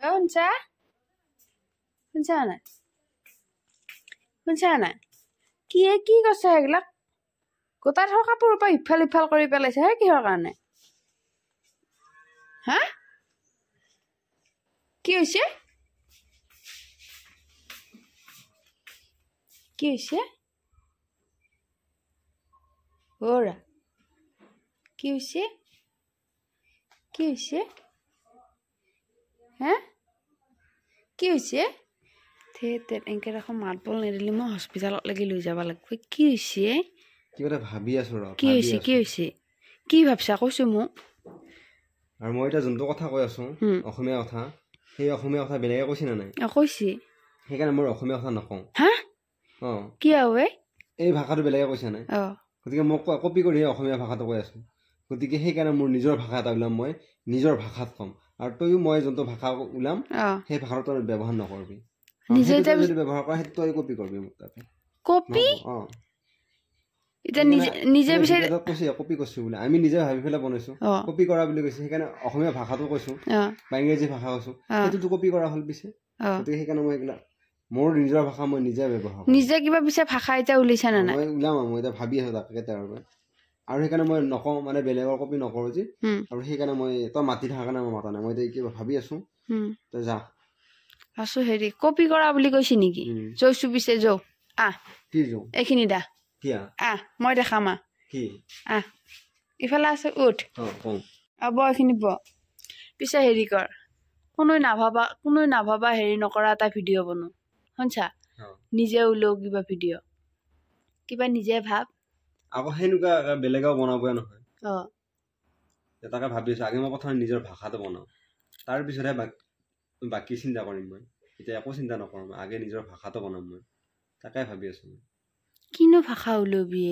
শুনছা শুনছা নাই শুনছা নাই কি কৈছে এইবিলাক গোটা থোৱা কাপোৰৰ পৰা ইফাল ইফাল কৰি পেলাইছে হে কিহৰ কাৰণে হা কি হৈছে ওৰা কি হৈছে হা কি হৈছে এনেকে দেখোন মাত বল নিদিলি মই হস্পিটেলত লাগি লৈ যাব লাগিব কি হৈছে কিবা ভাবি আছো কি হৈছে কি ভাবছা কৈছো মোক আৰু মই এটা যোনটো কথা কৈ আছো অসমীয়া কথা সেই অসমীয়া কথা বেলেগে কৈছে না নাই কৈছে সেইকাৰণে মই অসমীয়া কথা নকওঁ হা কি এই ভাষাটো বেলেগে কৈছে নাই গতিকে মই কপি কৰি অসমীয়া ভাষাটো কৈ আছো গতিকে সেইকাৰণে মোৰ নিজৰ ভাষা এটা ওলাম মই নিজৰ ভাষাত ক'ম আৰু তইও মই যোনটো ভাষা ওলাম সেই ভাষাটো তই ব্যৱহাৰ নকৰিবি যদি ব্যৱহাৰ কৰা সেইটো তই কপি কৰিবি মোক তাতে নিজে কৈছে কপি কৰিছো বোলে আমি নিজে ভাবি পেলাই বনাইছো কপি কৰা বুলি কৈছে সেইকাৰণে অসমীয়া ভাষাটো কৈছো বা ইংৰাজী ভাষা কৈছো সেইটোতো কপি কৰা হ'ল পিছে গতিকে সেইকাৰণে মই এইবিলাক মোৰ নিজৰ ভাষা মই নিজে ব্যৱহাৰ কৰোঁ নিজে কিবা পিছে ভাষা এতিয়া উলিছা না নাই মই ওলাম মই এতিয়া ভাবি আছো তাকে তাৰবাবে আৰু সেইকাৰণে মই নকওঁ মানে বেলেগৰ কপি নকৰো যে আৰু সেইকাৰণে মই তই মাতি থকা কাৰণে মই মাতা নাই মই এতিয়া কিবা ভাবি আছো তই যা আছো হেৰি কপি কৰা বুলি কৈছে নেকি জৈছো পিছে যৌ কি যৌ এইখিনি দা মই দেখাম কি ইফালে আছে উঠ এইখিনি পিছে হেৰি কৰ কোনোৱে নাভাবা হেৰি নকৰা এটা ভিডিঅ' বনো শুনছা নিজে ওলাও কিবা ভিডিঅ' কিবা নিজে ভাব আকৌ সেনেকুৱা বেলেগেও বনাবই নহয় তাকে ভাবি আছো আগে মই প্ৰথমে নিজৰ ভাষাটো বনাওঁ তাৰপিছতহে বাকী চিন্তা কৰিম মই এতিয়া একো চিন্তা নকৰোঁ মই আগে নিজৰ ভাষাটো বনাম মই তাকে ভাবি আছো কিনো ভাষা ওলাবি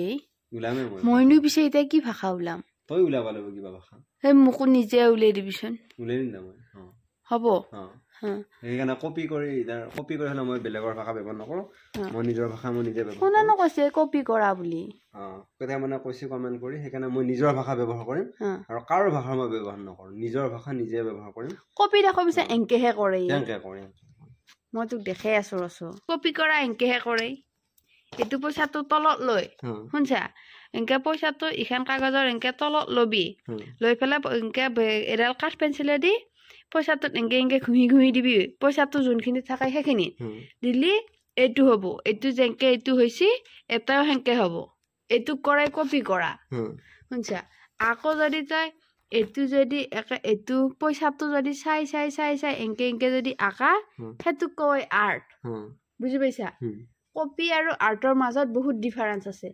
ওলামে মইনো পিছে এতিয়া কি ভাষা ওলাম তই ওলাব লাগিব কিবা ভাষা সেই মোকো নিজে উলিয়াই দিবিচোন উলিয়াই দিম মই হ'ব সেইকাৰণে কপি কৰি হলে মই বেলেগৰ ভাষা ব্যৱহাৰ নকৰোঁ মই নিজৰ ভাষা মই নিজে ব্যৱহাৰ কোনেনো কৈছে কপি কৰা বুলি কেতিয়া মানে কৈছে কমেণ্ট কৰি সেইকাৰণে মই নিজৰ ভাষা ব্যৱহাৰ কৰিম আৰু কাৰো ভাষা মই ব্যৱহাৰ নকৰোঁ নিজৰ ভাষা নিজে ব্যৱহাৰ কৰিম কপি দেখো পিছে এংকেহে কৰে মই তোক দেখাই আছো কপি কৰা এংকেহে কৰে এইটো পইচাটো তলত লৈ শুনছা এংকে পইচাটো ইখন কাগজৰ এংকে তলত লবি লৈ পেলাই এংকে এডাল কাঠ পেঞ্চিলে দি পইচাটোত এংকে ঘুহি দিবি পইচাটো যোনখিনি থাকে সেইখিনি দিলি এইটো হ'ব এইটো যেংকে এইটো হৈছে এটাও সেংকে হ'ব এইটো কৰাই কপি কৰা শুনছা আকৌ যদি তই এইটো যদি এইটো পইচাটো যদি চাই এংকে যদি আঁকা সেইটো কয় আৰ্ট বুজি পাইছা কপি আৰু আৰ্টৰ মাজত বহুত ডিফাৰেন্স আছে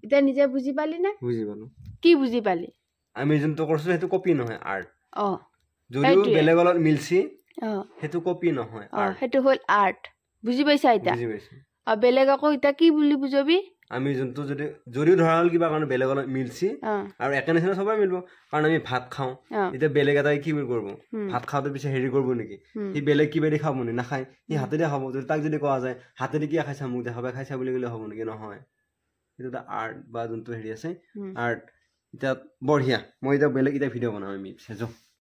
এতিয়া নিজে বুজি পালি না বুজি পালো কি বুজি পালি আমি যোনটো কৰিছো সেইটো কপি নহয় আৰ্ট যদিও বেলেগৰ লগত মিলছি সেইটো কপি নহয় সেইটো হ'ল আৰ্ট বুজি পাইছা এতিয়া বুজি পাইছো আৰু বেলেগ আকৌ এতিয়া কি বুলি বুজাবি আমি যোনটো যদিও ধৰা হ'ল কিবা কাৰণে বেলেগৰ লগত মিলছি আৰু একে নিচিনা সবাই মিলিব কাৰণ আমি ভাত খাওঁ এতিয়া বেলেগ এটাই কি কৰিব ভাত খাওঁতে পিছে হেৰি কৰিব নেকি সি বেলেগ কিবা দি খাব নেকি নাখায় সি হাতেদি খাব যদি তাক যদি কোৱা যায় হাতেদি কি খাইছা মোক দেখাবা খাইছা বুলি ক'লে হ'ব নেকি নহয় সেইটো এটা আৰ্ট বা যোনটো হেৰি আছে আৰ্ট এতিয়া বঢ়িয়া মই এতিয়া বেলেগ এতিয়া ভিডিঅ' বনাম আমি